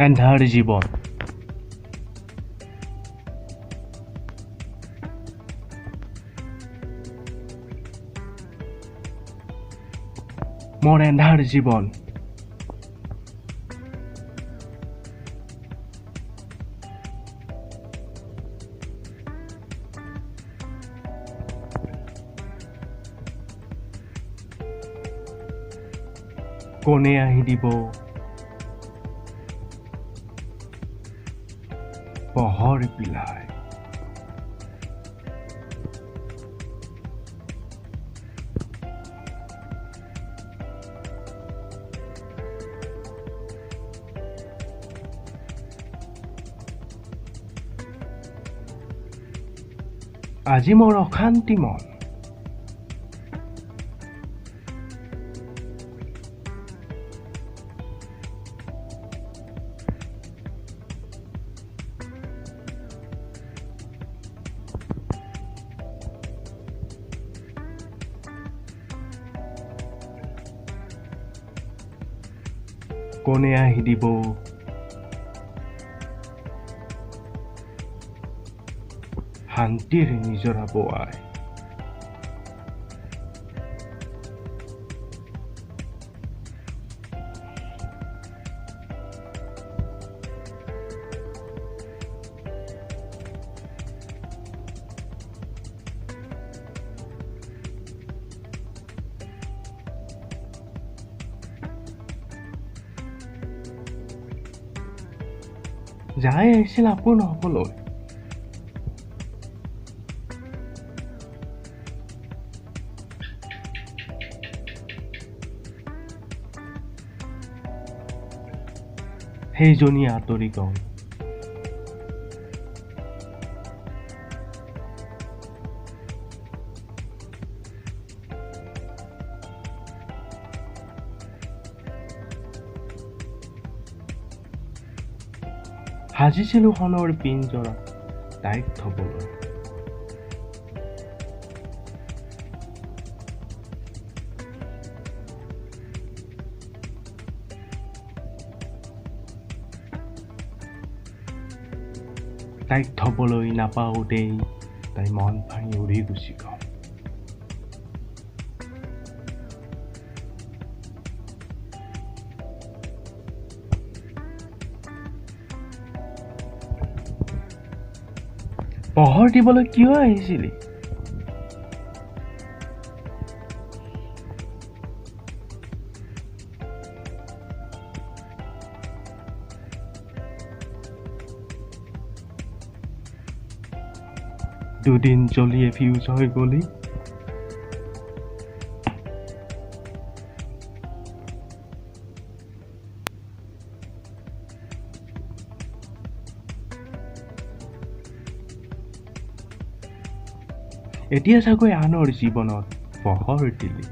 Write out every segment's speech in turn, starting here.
এন্ধাৰ জীৱন মোৰ এন্ধাৰ জীৱন কোনে আহি দিব পোহৰ পিলাই আজি মোৰ অশান্তি মন কোনে আহি দিব শান্তিৰ নিজৰা বোৱাই যাই আহিছিল আপোন হ'বলৈ সেইজনী আঁতৰি গ'ল সাজিছিলোঁ সোণৰ পিঞ্জৰা তাইক থবলৈ তাইক থবলৈ নাপাওঁতেই তাই মন ভাঙি উৰি গুচি গ'ল পোহৰ দিবলৈ কিয় আহিছিলি দুদিন জ্বলিয়ে ফিউজ হৈ গলি এতিয়া চাগৈ আনৰ জীৱনত পোহৰ দিলি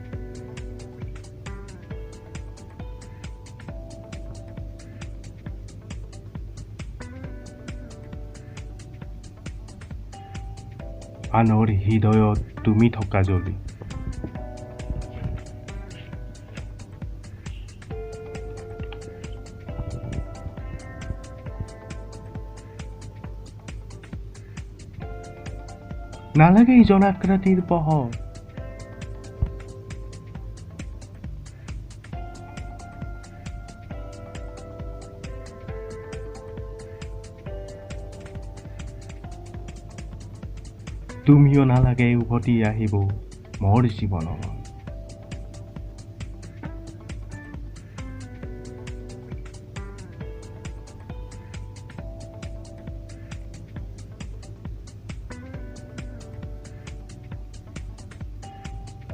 আনৰ হৃদয়ত তুমি থকা জ্বলি নালাগে জনাকৃতিৰ পোহৰ তুমিও নালাগে উভতি আহিব মোৰ জীৱনত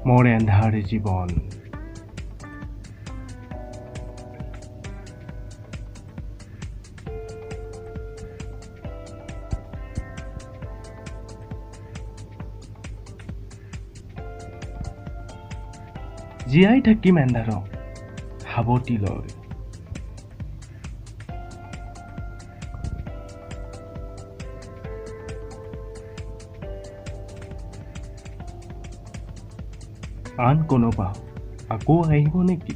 মোৰ এন্ধাৰ জীৱন জীয়াই থাকিম এন্ধাৰক সাৱটি লৈ আন কোনোবা আকৌ আহিব নেকি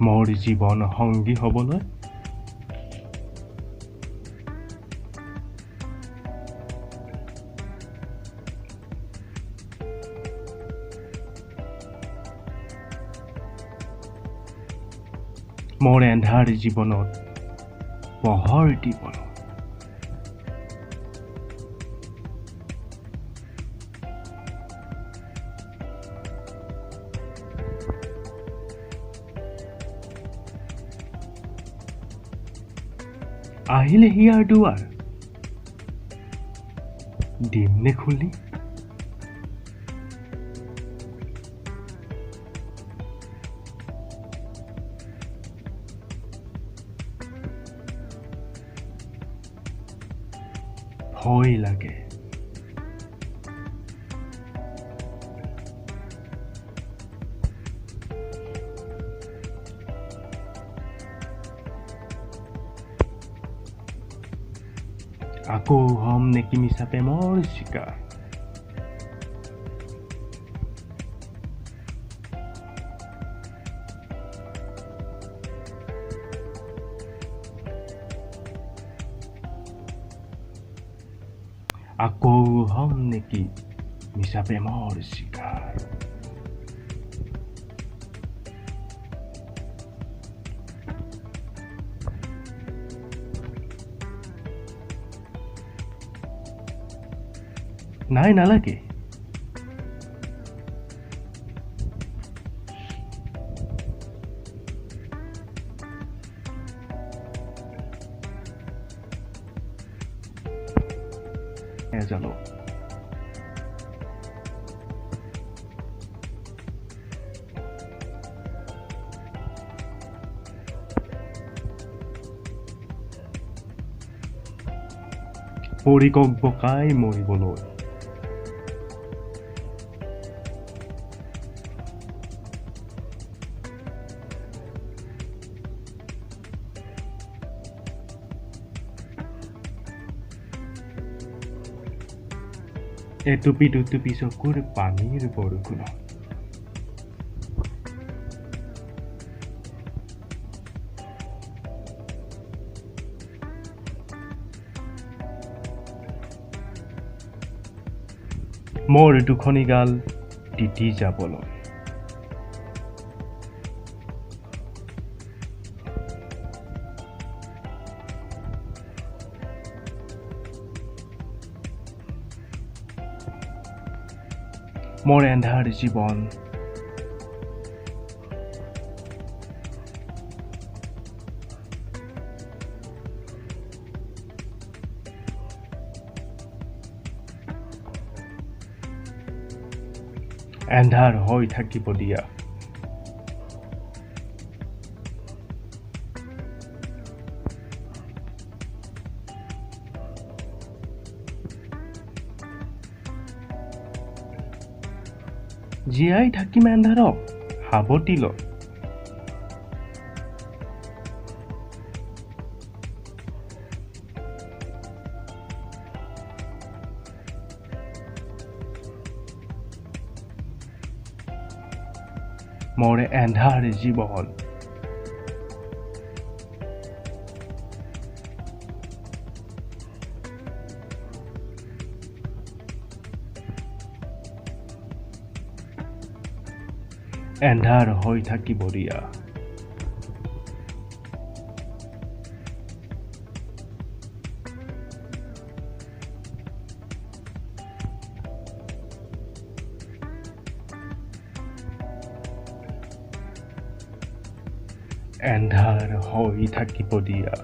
মোৰ জীৱন সংগী হ'বলৈ মোৰ এন্ধাৰ জীৱনত পোহৰ দিবলৈ আহিলে হিয়াৰ দুৱাৰ দিম নে খুলি ভয় লাগে আকৌ হম নেকি মিছা প্ৰেমৰ চিকাৰ আকৌ হম নেকি মিছা প্ৰেমৰ চিকাৰ নাই নালাগে জানো পৰিকক বকাই মৰিবলৈ এটুপি দুটুপি চকুৰ পানীৰ বৰষুণত মোৰ দুখনি গাল তিতি যাবলৈ মোৰ এন্ধাৰ জীৱন এন্ধাৰ হৈ থাকিব দিয়া জীয়াই থাকিম এন্ধাৰক সাৱটি লৈ মোৰ এন্ধাৰ জীৱন এন্ধাৰ হৈ থাকিব দিয়া এন্ধাৰ হৈ থাকিব দিয়া